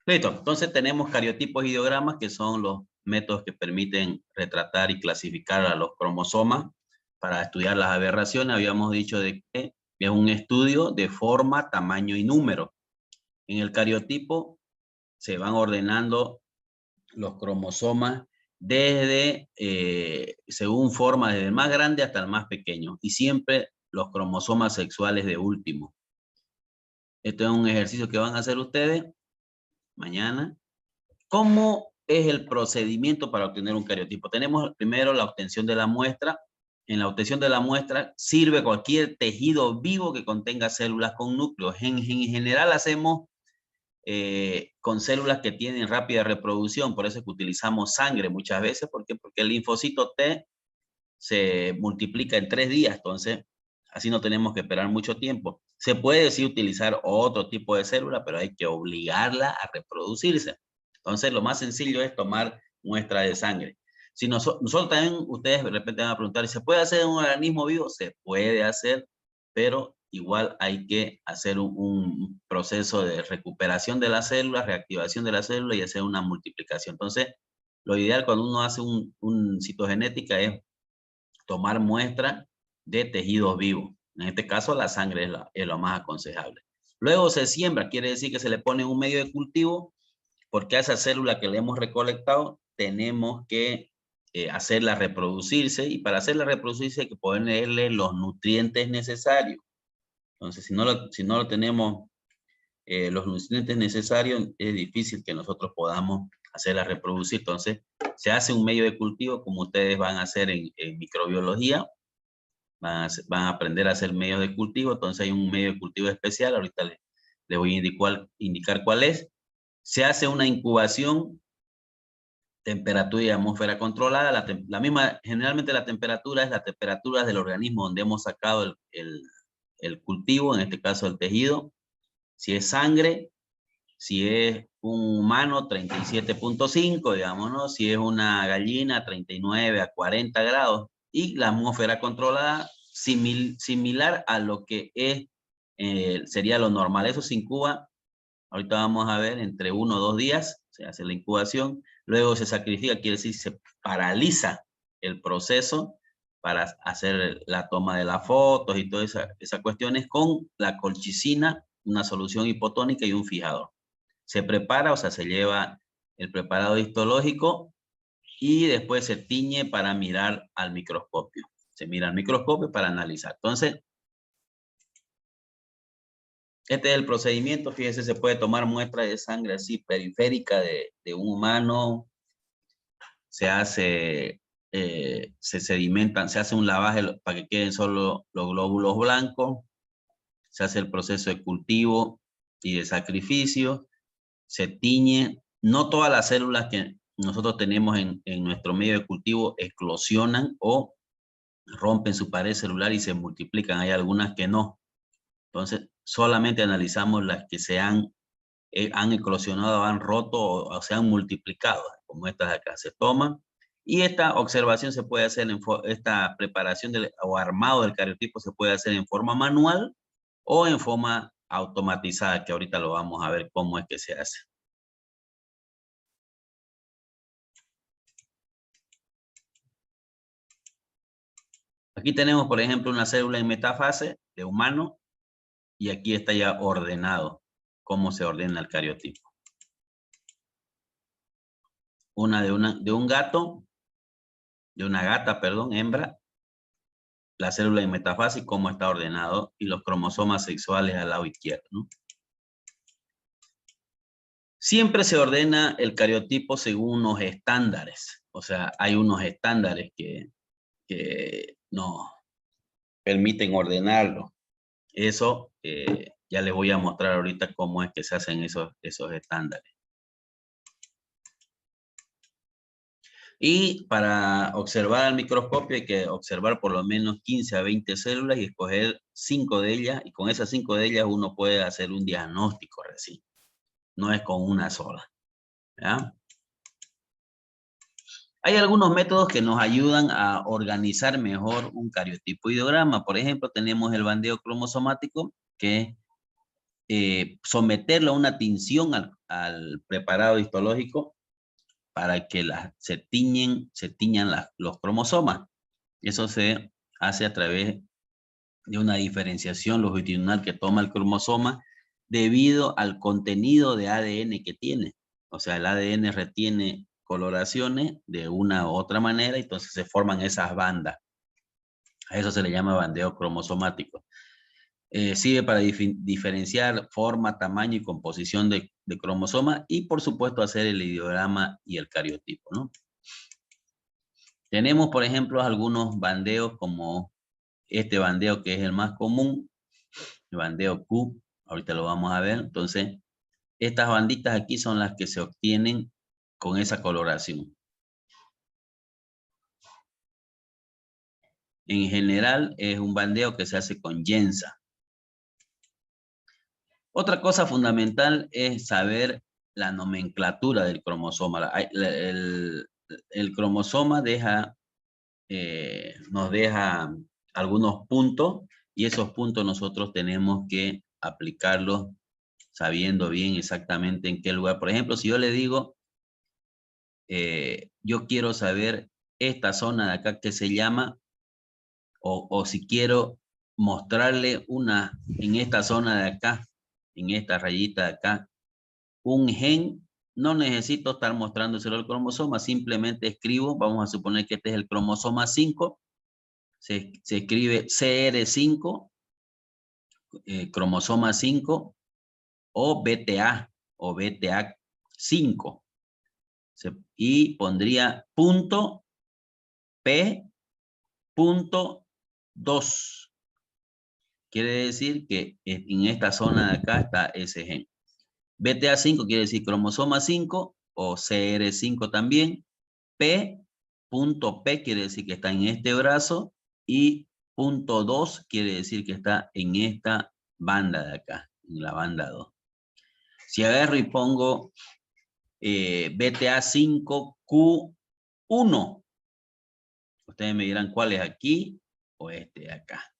Listo, entonces tenemos cariotipos y ideogramas, que son los métodos que permiten retratar y clasificar a los cromosomas para estudiar las aberraciones. Habíamos dicho de que es un estudio de forma, tamaño y número. En el cariotipo se van ordenando los cromosomas desde, según forma, desde el más grande hasta el más pequeño, y siempre los cromosomas sexuales de último. Esto es un ejercicio que van a hacer ustedes mañana. ¿Cómo es el procedimiento para obtener un cariotipo? Tenemos primero la obtención de la muestra. En la obtención de la muestra sirve cualquier tejido vivo que contenga células con núcleos. En general hacemos con células que tienen rápida reproducción, por eso es que utilizamos sangre muchas veces. ¿Por qué? Porque el linfocito T se multiplica en 3 días, entonces así no tenemos que esperar mucho tiempo. Se puede sí utilizar otro tipo de célula, pero hay que obligarla a reproducirse. Entonces lo más sencillo es tomar muestra de sangre. Si nosotros también, ustedes de repente van a preguntar, ¿se puede hacer en un organismo vivo? Se puede hacer, pero igual hay que hacer un proceso de recuperación de las células, reactivación de la célula y hacer una multiplicación. Entonces, lo ideal cuando uno hace un citogenética es tomar muestra de tejidos vivos. En este caso, la sangre es lo más aconsejable. Luego se siembra, quiere decir que se le pone un medio de cultivo, porque a esa célula que le hemos recolectado tenemos que hacerla reproducirse, y para hacerla reproducirse hay que ponerle los nutrientes necesarios. Entonces, si no lo tenemos los nutrientes necesarios, es difícil que nosotros podamos hacerla reproducir. Entonces, se hace un medio de cultivo, como ustedes van a hacer en microbiología, van a aprender a hacer medios de cultivo. Entonces hay un medio de cultivo especial, ahorita les voy a indicar cuál es. Se hace una incubación, temperatura y atmósfera controlada. La misma, generalmente la temperatura es la temperatura del organismo donde hemos sacado el cultivo, en este caso el tejido. Si es sangre, si es un humano, 37.5, digamos, ¿no? Si es una gallina, 39 a 40 grados. Y la atmósfera controlada, similar a lo que es, sería lo normal. Eso se incuba, ahorita vamos a ver, entre 1 o 2 días, se hace la incubación. Luego se sacrifica, quiere decir, se paraliza el proceso para hacer la toma de las fotos y todas esas cuestiones con la colchicina, una solución hipotónica y un fijador. Se prepara, o sea, se lleva el preparado histológico y después se tiñe para mirar al microscopio. Se mira al microscopio para analizar. Entonces, este es el procedimiento. Fíjense, se puede tomar muestra de sangre así periférica de un humano. Se hace, se sedimentan, se hace un lavaje para que queden solo los glóbulos blancos. Se hace el proceso de cultivo y de sacrificio. Se tiñe. No todas las células que nosotros tenemos en nuestro medio de cultivo eclosionan o rompen su pared celular y se multiplican. Hay algunas que no. Entonces, solamente analizamos las que han eclosionado, han roto o se han multiplicado, como estas de acá. Se toman, y esta observación se puede hacer, esta preparación o armado del cariotipo se puede hacer en forma manual o en forma automatizada, que ahorita lo vamos a ver cómo es que se hace. Aquí tenemos, por ejemplo, una célula en metafase de humano, y aquí está ya ordenado cómo se ordena el cariotipo. Una de un gato, de una gata, perdón, hembra, la célula en metafase y cómo está ordenado, y los cromosomas sexuales al lado izquierdo, ¿no? Siempre se ordena el cariotipo según unos estándares. O sea, hay unos estándares que nos permiten ordenarlo. Eso ya les voy a mostrar ahorita cómo es que se hacen esos estándares. Y para observar al microscopio hay que observar por lo menos 15 a 20 células y escoger 5 de ellas, y con esas 5 de ellas uno puede hacer un diagnóstico recién. No es con una sola, ¿ya? Hay algunos métodos que nos ayudan a organizar mejor un cariotipo ideograma. Por ejemplo, tenemos el bandeo cromosomático, que someterlo a una tinción al preparado histológico para que se tiñan los cromosomas. Eso se hace a través de una diferenciación longitudinal que toma el cromosoma debido al contenido de ADN que tiene. O sea, el ADN retiene coloraciones de una u otra manera, y entonces se forman esas bandas. A eso se le llama bandeo cromosomático. Sirve para diferenciar forma, tamaño y composición de cromosoma, y por supuesto hacer el ideograma y el cariotipo, ¿no? Tenemos, por ejemplo, algunos bandeos como este bandeo que es el más común, el bandeo Q, ahorita lo vamos a ver. Entonces, estas banditas aquí son las que se obtienen con esa coloración. En general es un bandeo que se hace con yensa. Otra cosa fundamental es saber la nomenclatura del cromosoma. El cromosoma nos deja algunos puntos, y esos puntos nosotros tenemos que aplicarlos sabiendo bien exactamente en qué lugar. Por ejemplo, si yo le digo, yo quiero saber esta zona de acá que se llama, o si quiero mostrarle en esta zona de acá, en esta rayita de acá, un gen, no necesito estar mostrándoselo al cromosoma, simplemente escribo, vamos a suponer que este es el cromosoma 5, se escribe CR5, cromosoma 5, o BTA5, y pondría punto P.2. Quiere decir que en esta zona de acá está ese gen. BTA5 quiere decir cromosoma 5 o CR5 también. P.P quiere decir que está en este brazo, y .2 quiere decir que está en esta banda de acá, en la banda 2. Si agarro y pongo BTA5Q1, ustedes me dirán cuál es aquí o este de acá.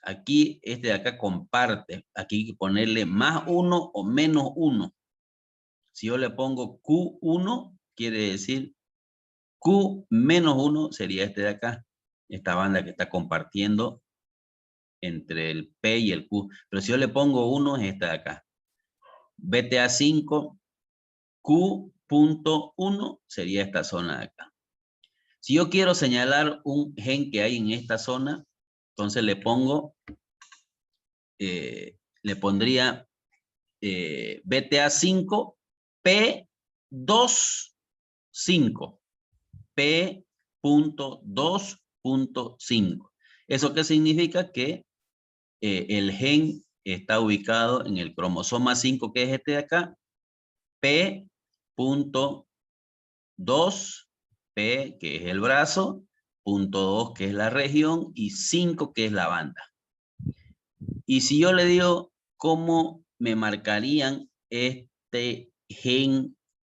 Aquí, este de acá comparte. Aquí hay que ponerle +1 o -1. Si yo le pongo Q1, quiere decir Q-1 sería este de acá. Esta banda que está compartiendo entre el P y el Q. Pero si yo le pongo 1, es esta de acá. BTA5 Q.1 sería esta zona de acá. Si yo quiero señalar un gen que hay en esta zona, entonces le pondría BTA5 P.2.5. P.2.5. ¿Eso qué significa? Que el gen está ubicado en el cromosoma 5, que es este de acá, P.2, P, que es el brazo, .2, que es la región, y 5, que es la banda. Y si yo le digo cómo me marcarían este gen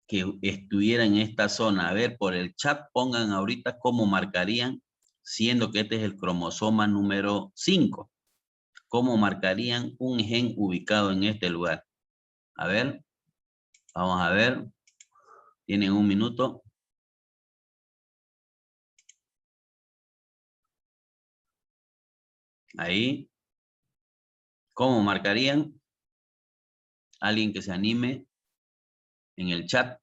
que estuviera en esta zona, a ver, por el chat pongan ahorita cómo marcarían, siendo que este es el cromosoma número 5. ¿Cómo marcarían un gen ubicado en este lugar? A ver, vamos a ver. Tienen un minuto. Ahí. ¿Cómo marcarían? Alguien que se anime en el chat.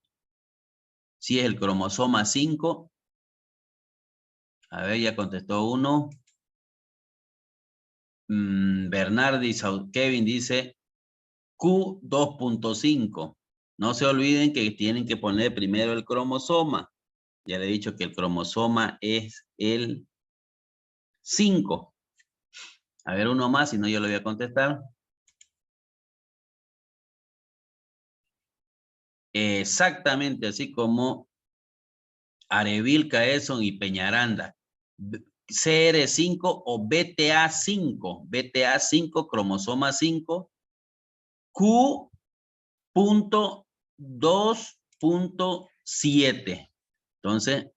Si es el cromosoma 5. A ver, ya contestó uno. Bernardi Kevin dice Q2.5. No se olviden que tienen que poner primero el cromosoma. Ya le he dicho que el cromosoma es el 5. A ver, uno más, si no yo le voy a contestar. Exactamente, así como Arevil, Caeson y Peñaranda. CR5 o BTA5. BTA5, cromosoma 5. Q.2.7. Entonces,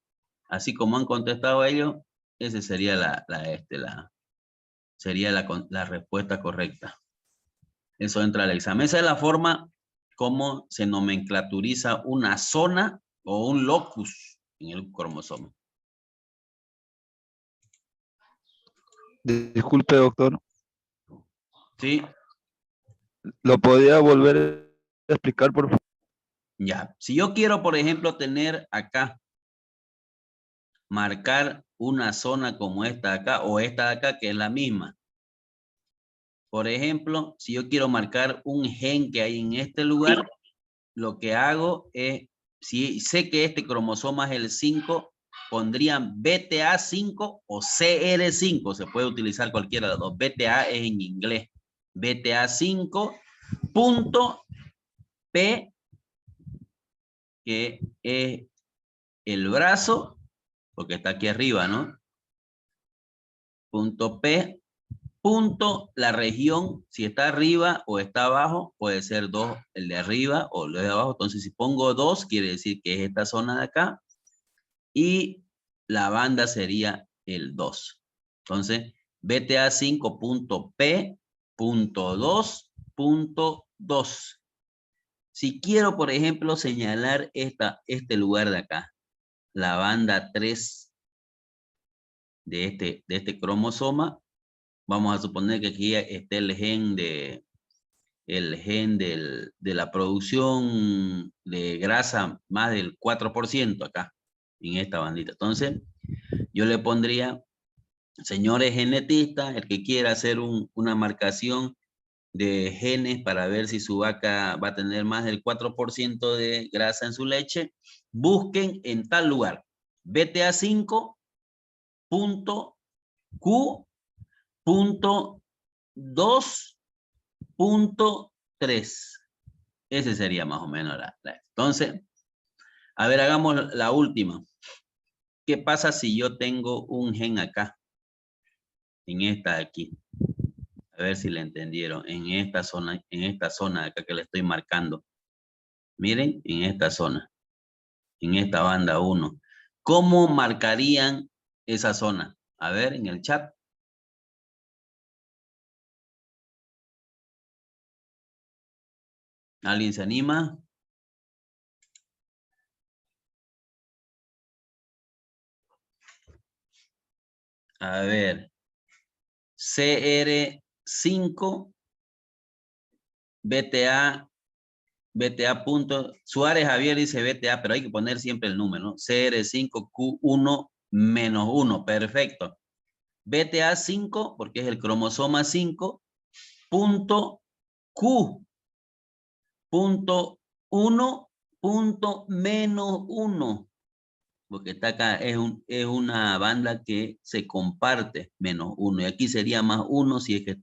así como han contestado ellos, esa sería la respuesta correcta. Eso entra al examen. Esa es la forma como se nomenclaturiza una zona o un locus en el cromosoma. Disculpe, doctor. ¿Sí? ¿Lo podría volver a explicar, por favor? Ya. Si yo quiero, por ejemplo, tener acá, marcar una zona como esta de acá o esta de acá, que es la misma. Por ejemplo, si yo quiero marcar un gen que hay en este lugar, lo que hago es, si sé que este cromosoma es el 5, pondrían BTA5 o CR5. Se puede utilizar cualquiera de los dos. BTA es en inglés. BTA5 punto P, que es el brazo, porque está aquí arriba, ¿no? Punto P, punto la región, si está arriba o está abajo, puede ser 2 el de arriba o el de abajo. Entonces, si pongo 2, quiere decir que es esta zona de acá. Y la banda sería el 2. Entonces, BTA 5.P.2.2. Si quiero, por ejemplo, señalar este lugar de acá, la banda 3 de este cromosoma, vamos a suponer que aquí esté el gen de la producción de grasa más del 4% acá, en esta bandita. Entonces, yo le pondría, señores genetistas, el que quiera hacer una marcación de genes para ver si su vaca va a tener más del 4% de grasa en su leche, busquen en tal lugar, BTA5.Q.2.3. Ese sería más o menos Entonces, a ver, hagamos la última. ¿Qué pasa si yo tengo un gen acá? En esta de aquí. A ver si le entendieron. En esta zona de acá que le estoy marcando. Miren, en esta zona. En esta banda 1. ¿Cómo marcarían esa zona? A ver, en el chat. ¿Alguien se anima? A ver. CR5 BTA punto, Suárez Javier dice BTA, pero hay que poner siempre el número, ¿no? CR5Q1-1, perfecto. BTA 5, porque es el cromosoma 5, punto Q, punto 1, punto -1, porque está acá, es una banda que se comparte, -1, y aquí sería +1 si es que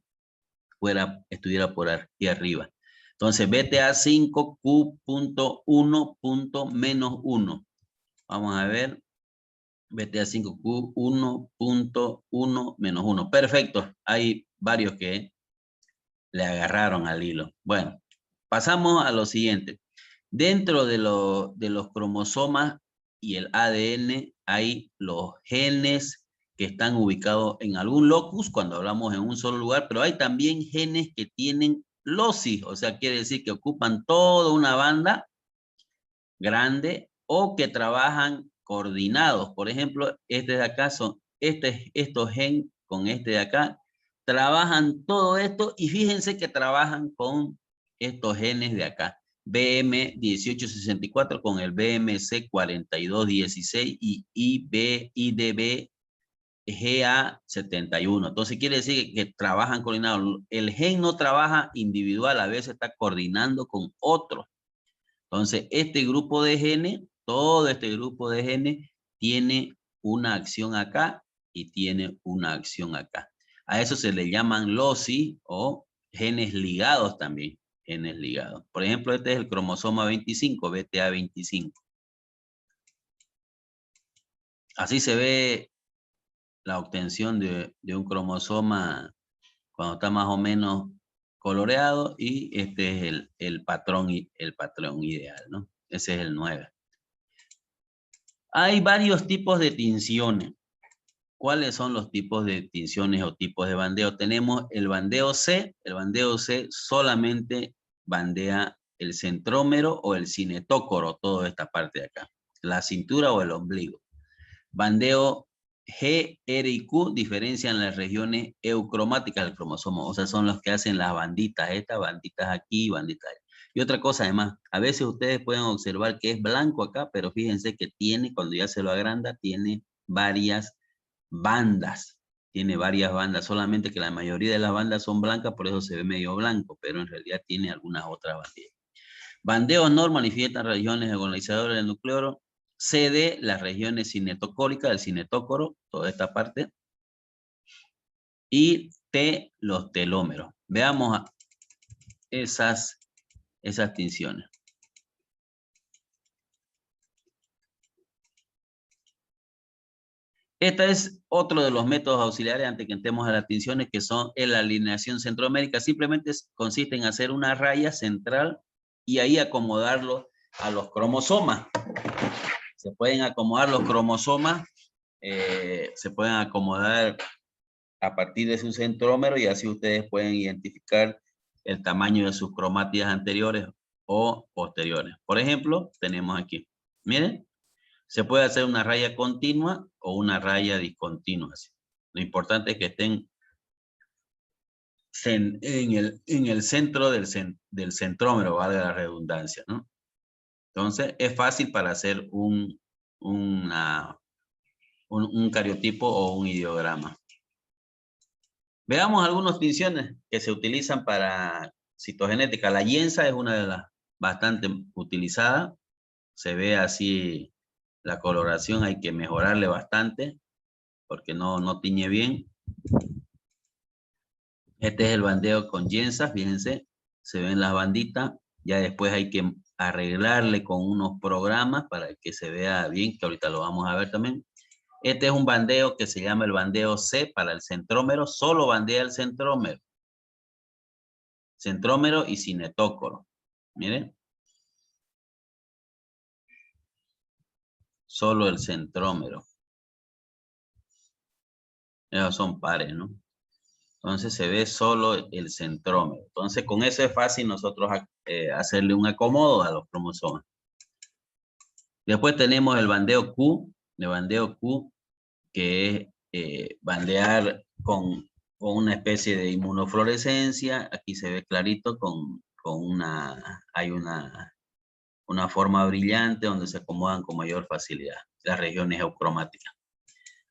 estuviera por aquí arriba. Entonces, BTA 5Q.1.-1. Vamos a ver. BTA 5Q1.1-1. Perfecto. Hay varios que le agarraron al hilo. Bueno, pasamos a lo siguiente. Dentro de los cromosomas y el ADN hay los genes que están ubicados en algún locus cuando hablamos en un solo lugar, pero hay también genes que tienen loci, o sea, quiere decir que ocupan toda una banda grande o que trabajan coordinados. Por ejemplo, este de acá estos genes con este de acá, trabajan todo esto y fíjense que trabajan con estos genes de acá. BM1864 con el BMC4216 y IDBGA71. Entonces quiere decir que trabajan coordinados. El gen no trabaja individual, a veces está coordinando con otros. Entonces, este grupo de genes, todo este grupo de genes tiene una acción acá y tiene una acción acá. A eso se le llaman loci o genes ligados también, genes ligados. Por ejemplo, este es el cromosoma 25, BTA 25. Así se ve la obtención de un cromosoma cuando está más o menos coloreado y este es el patrón ideal, ¿no? Ese es el 9. Hay varios tipos de tinciones. ¿Cuáles son los tipos de tinciones o tipos de bandeo? Tenemos el bandeo C. El bandeo C solamente bandea el centrómero o el cinetócoro, toda esta parte de acá. La cintura o el ombligo. Bandeo G, R y Q diferencian las regiones eucromáticas del cromosoma. O sea, son los que hacen las banditas. Estas banditas aquí, banditas allá. Y otra cosa además, a veces ustedes pueden observar que es blanco acá, pero fíjense que tiene, cuando ya se lo agranda, tiene varias bandas. Tiene varias bandas, solamente que la mayoría de las bandas son blancas, por eso se ve medio blanco, pero en realidad tiene algunas otras bandas. Bandeo NOR manifiestan regiones egonizadoras del nucleolo. CD, las regiones cinetocólicas, del cinetócoro, toda esta parte. Y T, los telómeros. Veamos esas tinciones. Este es otro de los métodos auxiliares antes que entremos a las tinciones, que son la alineación centromérica. Simplemente consiste en hacer una raya central y ahí acomodarlo a los cromosomas. Se pueden acomodar los cromosomas, se pueden acomodar a partir de su centrómero y así ustedes pueden identificar el tamaño de sus cromátidas anteriores o posteriores. Por ejemplo, tenemos aquí, miren. Se puede hacer una raya continua o una raya discontinua. Lo importante es que estén en el centro del centrómero, valga la redundancia, ¿no? Entonces, es fácil para hacer un cariotipo o un ideograma. Veamos algunas tinciones que se utilizan para citogenética. La Yensa es una de las bastante utilizadas. Se ve así. La coloración hay que mejorarle bastante porque no tiñe bien. Este es el bandeo con Yensa, fíjense, se ven las banditas. Ya después hay que arreglarle con unos programas para que se vea bien, que ahorita lo vamos a ver también. Este es un bandeo que se llama el bandeo C para el centrómero, solo bandea el centrómero. Centrómero y cinetócoro. Miren. Solo el centrómero. Esos son pares, ¿no? Entonces se ve solo el centrómero. Entonces con eso es fácil nosotros hacerle un acomodo a los cromosomas. Después tenemos el bandeo Q. El bandeo Q que es bandear con una especie de inmunofluorescencia. Aquí se ve clarito hay una forma brillante donde se acomodan con mayor facilidad las regiones eucromáticas.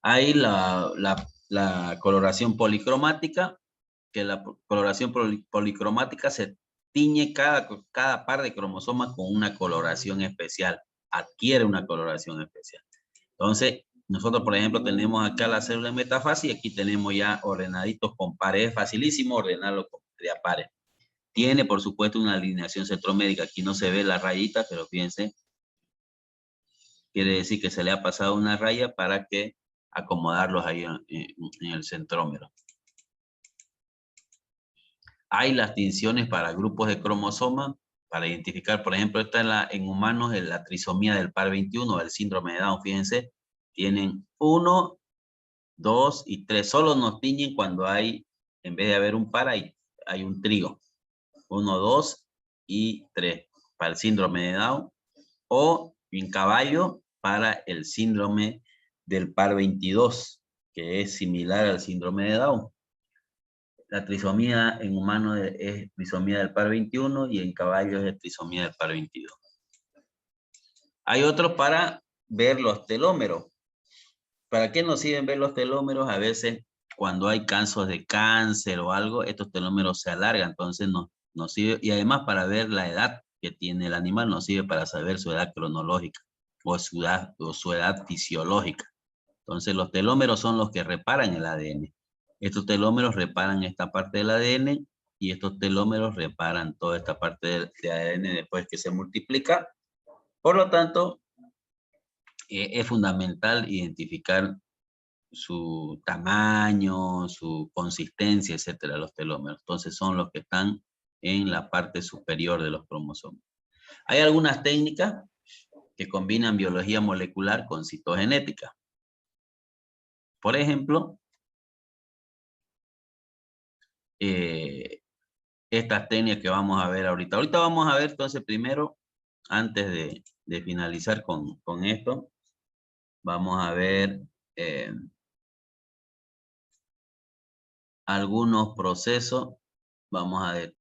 Hay la coloración policromática, que la coloración policromática se tiñe cada par de cromosomas con una coloración especial, adquiere una coloración especial. Entonces, nosotros, por ejemplo, tenemos acá la célula en metafase y aquí tenemos ya ordenaditos con pares. Es facilísimo ordenarlo de a pares. Tiene, por supuesto, una alineación centromérica. Aquí no se ve la rayita, pero fíjense, quiere decir que se le ha pasado una raya para que acomodarlos ahí en el centrómero. Hay las tinciones para grupos de cromosomas, para identificar, por ejemplo, esta en humanos, la trisomía del par 21, el síndrome de Down, fíjense, tienen 1, 2 y 3. Solo nos tiñen cuando hay, en vez de haber un par, hay un trío. 1, 2 y 3 para el síndrome de Down, o en caballo para el síndrome del par 22, que es similar al síndrome de Down. La trisomía en humanos es trisomía del par 21 y en caballos es trisomía del par 22. Hay otros para ver los telómeros. ¿Para qué nos sirven ver los telómeros? A veces cuando hay casos de cáncer o algo, estos telómeros se alargan, entonces nos sirve, y además para ver la edad que tiene el animal, nos sirve para saber su edad cronológica o su edad fisiológica. Entonces los telómeros son los que reparan el ADN. Estos telómeros reparan esta parte del ADN y estos telómeros reparan toda esta parte de ADN después que se multiplica. Por lo tanto, es fundamental identificar su tamaño, su consistencia, etcétera, los telómeros. Entonces son los que están en la parte superior de los cromosomas. Hay algunas técnicas que combinan biología molecular con citogenética. Por ejemplo, estas técnicas que vamos a ver ahorita. Ahorita vamos a ver entonces primero, antes de finalizar con esto, vamos a ver algunos procesos. Vamos a ver